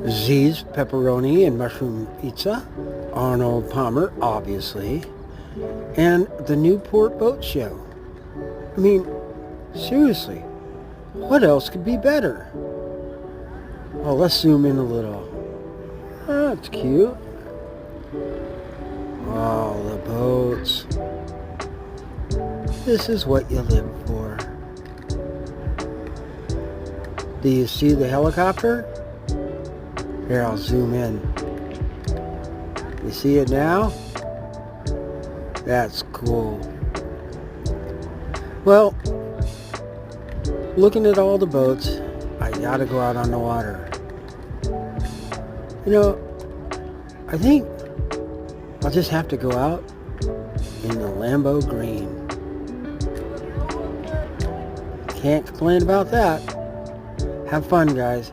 Z's pepperoni and mushroom pizza, Arnold Palmer, obviously, and the Newport Boat Show. I mean, seriously, what else could be better? Oh, let's zoom in a little. Oh, that's cute. Oh, the boats. This is what you live for. Do you see the helicopter? Here, I'll zoom in. You see it now? That's cool. Well, looking at all the boats, I gotta go out on the water. You know, I think I'll just have to go out in the Lambo Green. Can't complain about that. Have fun, guys.